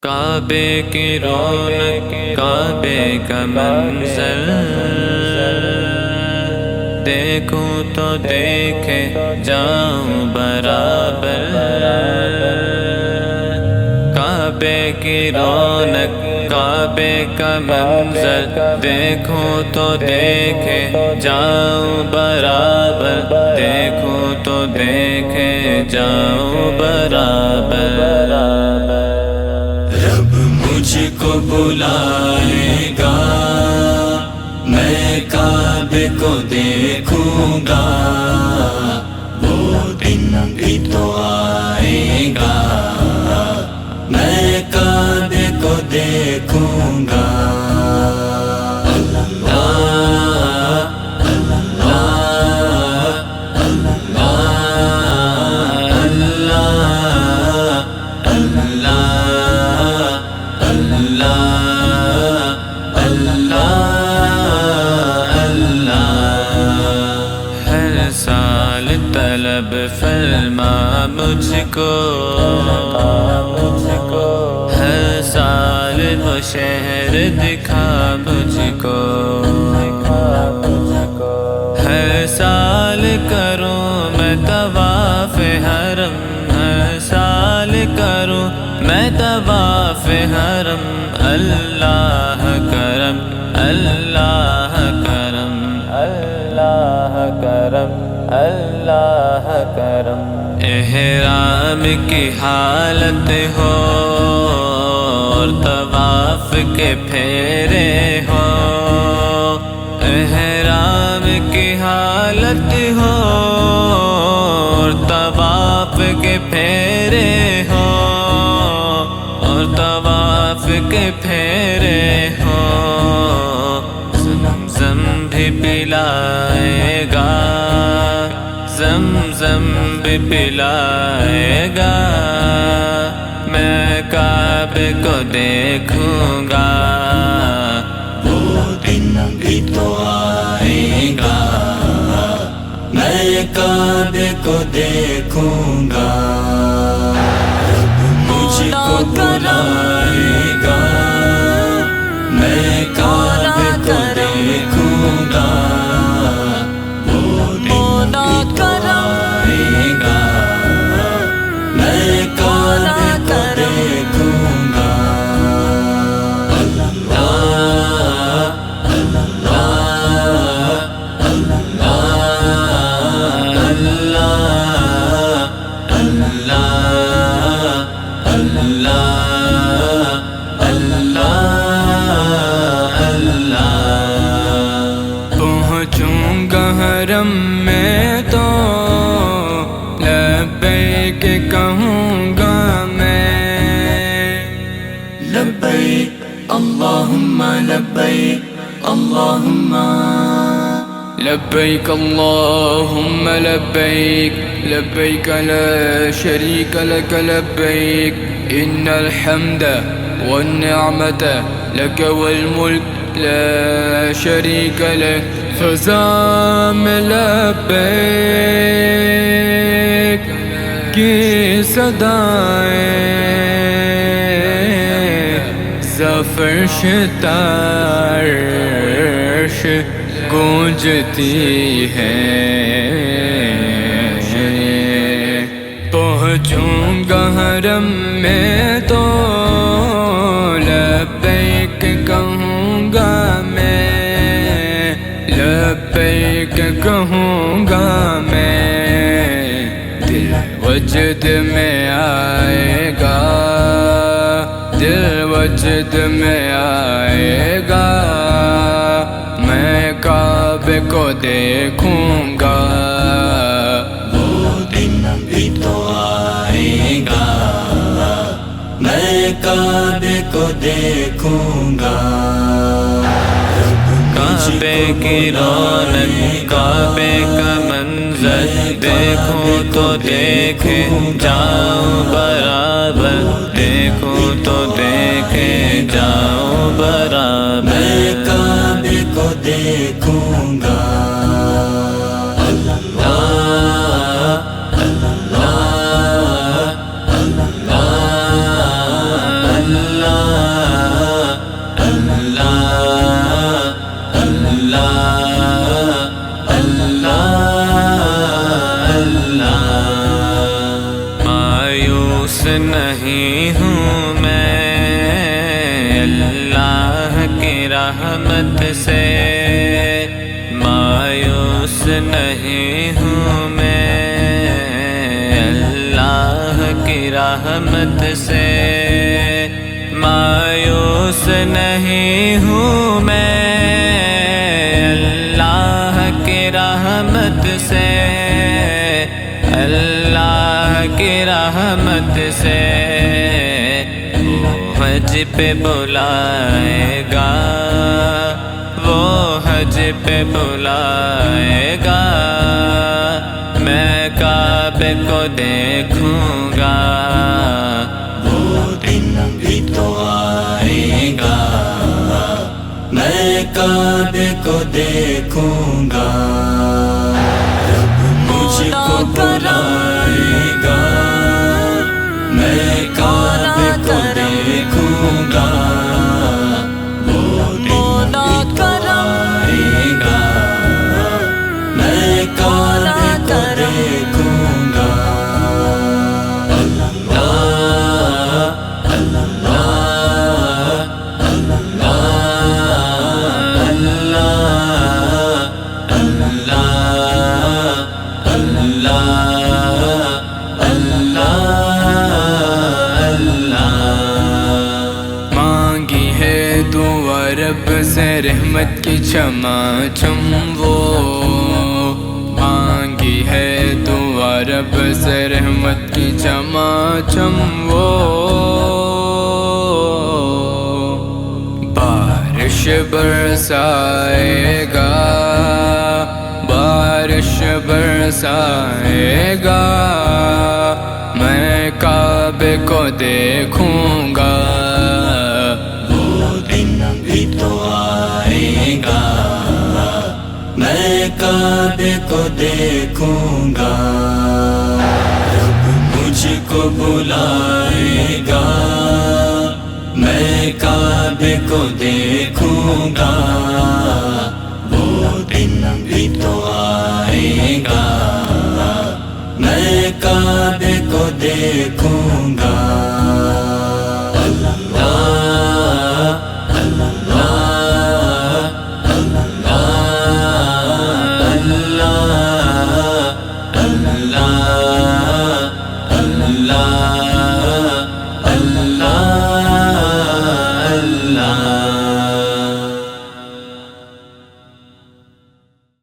کعبے کی رونق کعبے کا منظر دیکھوں تو دیکھے جاؤں برابر۔ کعبے کی رونق کعبے کا منظر دیکھوں تو دیکھے جاؤں برابر، دیکھوں تو دیکھے جاؤں برابر۔ رب مجھ کو بلائے گا، میں کعبے کو دیکھوں گا، وہ دن بھی تو آئے گا، میں کعبے کو دیکھوں گا۔ ہر سال طلب فرما مجھ کو، ہر سال وہ شہر دکھا مجھ کو، ہر سال کروں میں طواف حرم، ہر سال کروں میں طواف حرم۔ اللہ کرم اللہ کرم اللہ کرم اللہ کرم۔ احرام کی حالت ہو اور طواف کے پھیرے ہو، احرام کی حالت ہو اور طواف کے پھیرے ہو، اور طواف کے پھیرے ہو، زمزم بھی پلائے گا، زمزم بھی پلائے گا، میں کعبے کو دیکھوں گا، وہ دن بھی تو آئے گا، میں کعبے کو دیکھوں گا۔ رب مجھ کو بلائے گا، میں کعبے کو دیکھوں گا، وہ دن بھی تو آئے گا، میں کعبے کو دیکھوں گا۔ پہنچوں گا حرم میں تو لبیک کہوں گا میں، لبیک اللہم لبیک اللہم لبیک اللہم لبیک لبیک لا شریک لک لبیک ان الحمد والنعمت لک والملک لا شریک لک۔ فضا میں لبیک کی صدائیں زفرش تارش گونجتی ہے، پہنچوں گا حرم میں تو لبیک کہوں گا میں، لبیک کہوں گا میں، دل وجد میں آئے گا، دل وجد میں آئے گا، میں کعبے کو دیکھوں گا، وہ دن بھی تو آئے گا، میں کعبے کو دیکھوں گا۔ کعبے کی رونق کعبے کا منظر دیکھوں تو دیکھے جاؤں برابر، دیکھوں تو دیکھے جاؤں برابر، میں کعبے کو دیکھوں گا۔ اللہ نہیں ہوں میں اللہ کی رحمت سے، مایوس نہیں ہوں میں اللہ کی رحمت سے، مایوس نہیں ہوں میں اللہ کی رحمت سے، اللہ کی رحمت سے۔ وہ حج پہ بلائے گا، وہ حج پہ بلائے گا، میں کعبے کو دیکھوں گا، وہ دن بھی تو آئے گا، میں کعبے کو دیکھوں گا، رب مجھ کو بلائے گا، میں کعبے کو دیکھوں گا، وہ دن بھی تو آئے گا، میں کعبے کو دیکھوں گا۔ مانگی ہے دعا رب سے رحمت کی چماچم وہ، مانگی ہے دعا رب سے رحمت کی چماچم وہ، بارش برسائے گا، بارش برسائے گا، میں کعبے کو دیکھوں گا، وہ دن بھی تو آئے گا، میں کعبے کو دیکھوں گا، رب مجھ کو بلائے گا، میں کعبے کو دیکھوں گا، وہ دن بھی تو آئے گا، میں کعبے کو دیکھوں گا۔